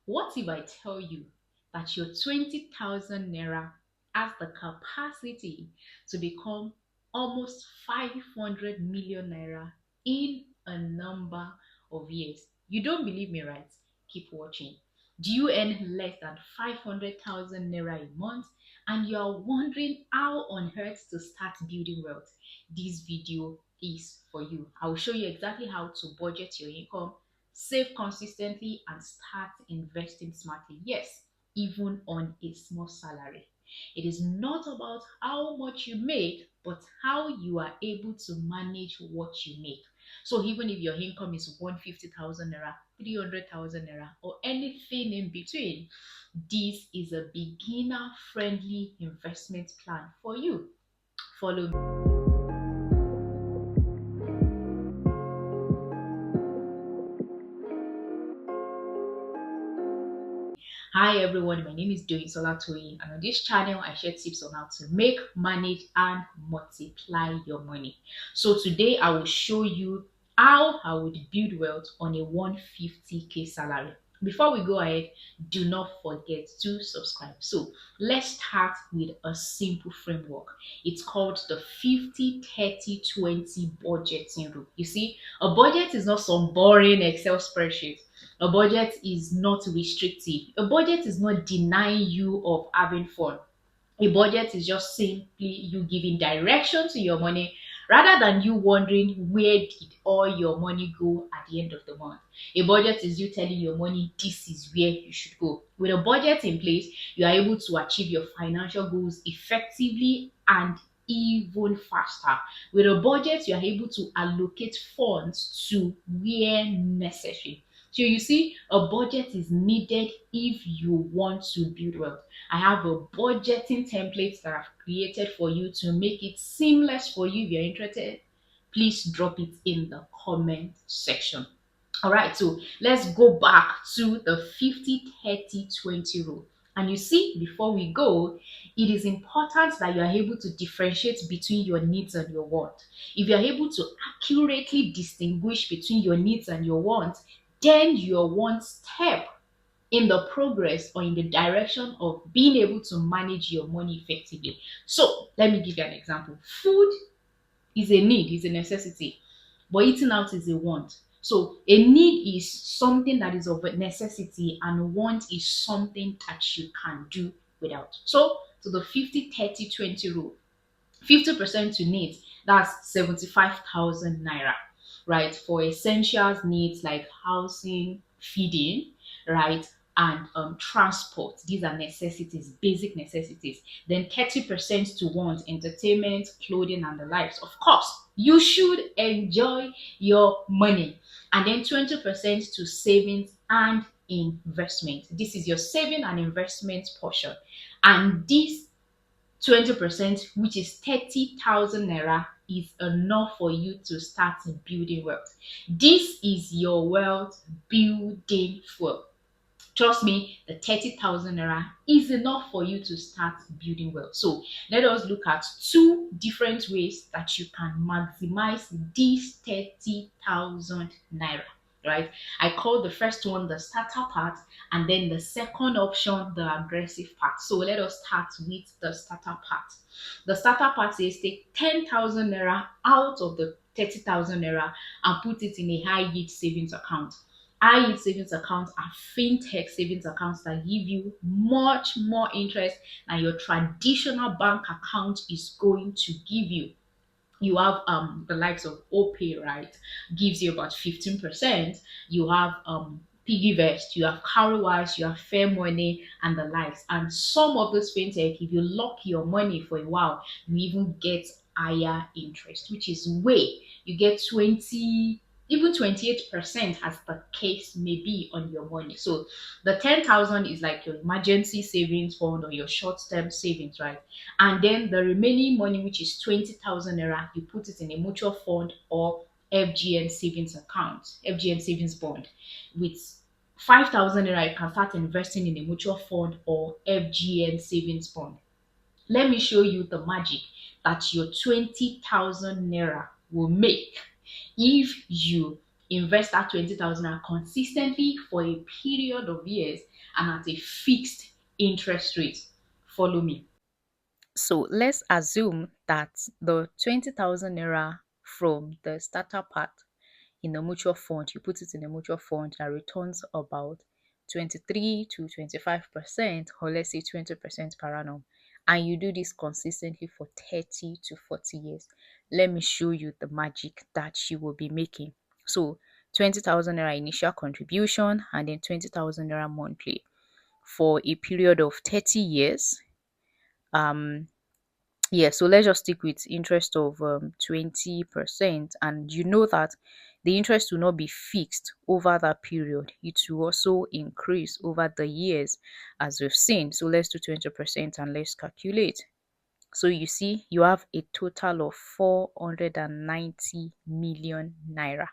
What if I tell you that your 20,000 naira has the capacity to become almost 500 million naira in a number of years? You don't believe me, right? Keep watching. Do you earn less than 500,000 naira a month and you are wondering how on earth to start building wealth? This video is for you. I will show you exactly how to budget your income, save consistently, and start investing smartly. Yes, even on a small salary. It is not about how much you make, but how you are able to manage what you make. So even if your income is 150,000 naira, 300,000 naira, or anything in between, this is a beginner friendly investment plan for you. Follow me. Hi everyone, my name is Doyin Solatoyi, and on this channel I share tips on how to make, manage, and multiply your money. So today I will show you how I would build wealth on a 150k salary. Before we go ahead, do not forget to subscribe. So let's start with a simple framework. It's called the 50-30-20 budgeting rule. You see, a budget is not some boring Excel spreadsheet. A budget is not restrictive. A budget is not denying you of having fun. A budget is just simply you giving direction to your money rather than you wondering where did all your money go at the end of the month. A budget is you telling your money this is where you should go. With a budget in place, you are able to achieve your financial goals effectively and even faster. With a budget, you are able to allocate funds to where necessary. So you see, a budget is needed if you want to build wealth. I have a budgeting template that I've created for you to make it seamless for you. If you're interested, please drop it in the comment section. All right, so let's go back to the 50-30-20 rule. And you see, before we go, it is important that you are able to differentiate between your needs and your wants. If you are able to accurately distinguish between your needs and your wants, then you're one step in the progress or in the direction of being able to manage your money effectively. So let me give you an example. Food is a need, is a necessity, but eating out is a want. So a need is something that is of a necessity, and a want is something that you can do without. So to the 50-30-20 rule, 50% to needs, that's 75,000 naira, right? For essentials needs like housing, feeding, right? And transport. These are necessities, basic necessities. Then 30% to want, entertainment, clothing, and the likes. Of course, you should enjoy your money. And then 20% to savings and investment. This is your saving and investment portion. And this 20%, which is 30,000 naira, is enough for you to start building wealth. This is your wealth building fuel. Trust me, the 30,000 naira is enough for you to start building wealth. So let us look at two different ways that you can maximize this 30,000 naira. Right? I call the first one the starter part, and then the second option the aggressive part. So let us start with the starter part. The starter part says take 10,000 naira out of the 30,000 naira and put it in a high yield savings account. High yield savings accounts are fintech savings accounts that give you much more interest than your traditional bank account is going to give you. You have the likes of OPay, right? Gives you about 15%. You have PiggyVest, you have Cowrywise, you have Fair Money, and the likes. And some of those fintech, if you lock your money for a while, you even get higher interest, which is way you get 20, even 28%, as the case may be, on your money. So the 10,000 is like your emergency savings fund or your short-term savings, right? And then the remaining money, which is 20,000 naira, you put it in a mutual fund or FGN savings account, FGN savings bond. With 5,000 naira, you can start investing in a mutual fund or FGN savings bond. Let me show you the magic that your 20,000 naira will make if you invest that 20,000 naira consistently for a period of years and at a fixed interest rate. Follow me. So let's assume that the 20,000 naira from the starter part in a mutual fund, you put it in a mutual fund that returns about 23 to 25%, or let's say 20% per annum. And you do this consistently for 30 to 40 years. Let me show you the magic that you will be making. So 20,000 naira initial contribution and then 20,000 naira monthly for a period of 30 years. Um, yeah, so let's just stick with interest of 20%. And you know that the interest will not be fixed over that period. It will also increase over the years as we've seen. So let's do 20% and let's calculate. So you see, you have a total of 490 million naira.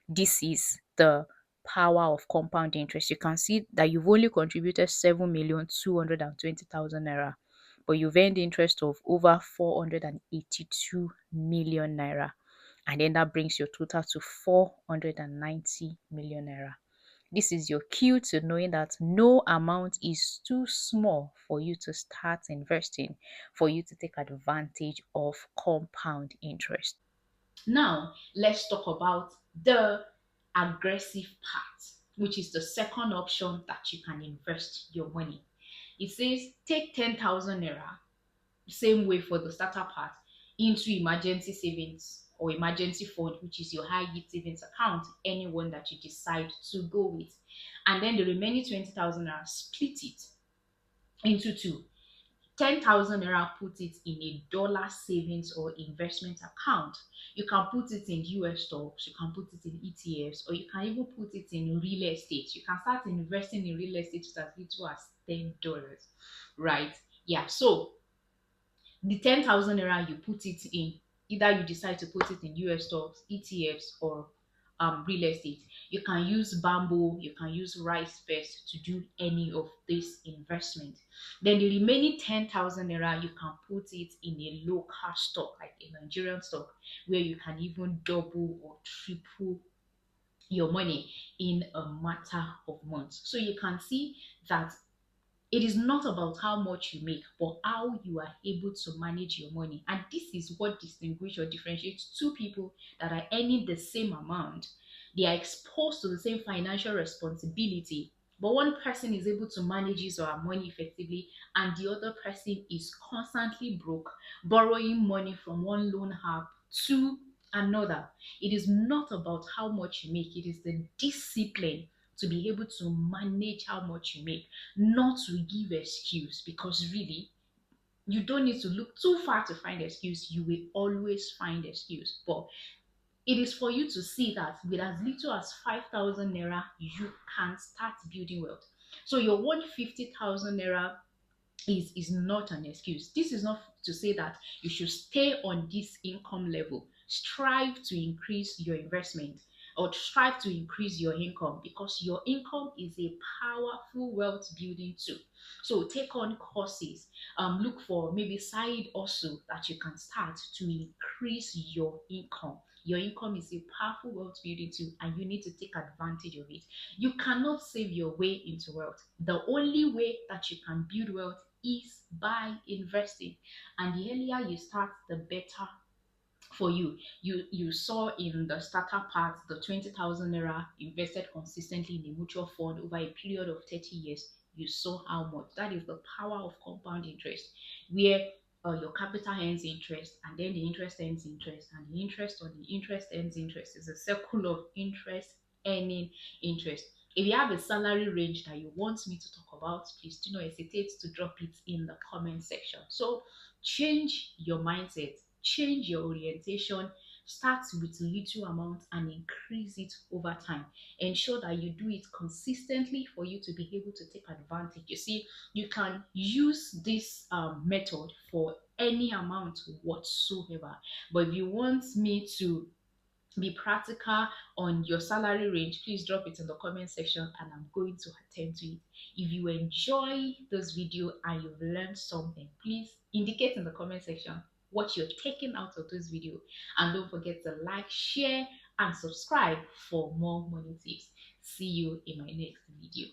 This is the power of compound interest. You can see that you've only contributed 7,220,000 naira, but you've earned interest of over 482 million naira. And then that brings your total to 490 million naira. This is your cue to knowing that no amount is too small for you to start investing, for you to take advantage of compound interest. Now, let's talk about the aggressive part, which is the second option that you can invest your money. It says take 10,000 naira, same way for the starter part, into emergency savings or emergency fund, which is your high yield savings account, anyone that you decide to go with. And then the remaining 20,000 naira, split it into two. 10,000 naira, put it in a dollar savings or investment account. You can put it in US stocks, you can put it in ETFs, or you can even put it in real estate. You can start investing in real estate with as little as $10, right? Yeah, so the 10,000 naira, you put it in, either you decide to put it in US stocks, ETFs, or real estate. You can use bamboo, you can use rice best to do any of this investment. Then the remaining 10,000 naira, you can put it in a local stock, like a Nigerian stock, where you can even double or triple your money in a matter of months. So you can see that it is not about how much you make, but how you are able to manage your money. And this is what distinguishes or differentiates two people that are earning the same amount. They are exposed to the same financial responsibility, but one person is able to manage his or her money effectively, and the other person is constantly broke, borrowing money from one loan app to another. It is not about how much you make, it is the discipline to be able to manage how much you make, not to give excuse, because really you don't need to look too far to find excuse. You will always find excuse, but it is for you to see that with as little as 5,000 naira you can start building wealth. So your 150,000 naira is not an excuse. This is not to say that you should stay on this income level. Strive to increase your investment or strive to increase your income, because your income is a powerful wealth building tool. So take on courses, look for maybe side also that you can start to increase your income. Your income is a powerful wealth building tool and you need to take advantage of it. You cannot save your way into wealth. The only way that you can build wealth is by investing. And the earlier you start, the better for you. You saw in the starter part the 20,000 naira invested consistently in a mutual fund over a period of 30 years. You saw how much. That is the power of compound interest, where your capital earns interest, and then the interest earns interest, and the interest on the interest earns interest. It's a circle of interest earning interest. If you have a salary range that you want me to talk about, please do not hesitate to drop it in the comment section. So change your mindset, change your orientation, start with little amount and increase it over time. Ensure that you do it consistently for you to be able to take advantage. You see, you can use this method for any amount whatsoever, but if you want me to be practical on your salary range, please drop it in the comment section and I'm going to attend to it. If you enjoy this video and you've learned something, please indicate in the comment section what you're taking out of this video, and don't forget to like, share and subscribe for more money tips. See you in my next video.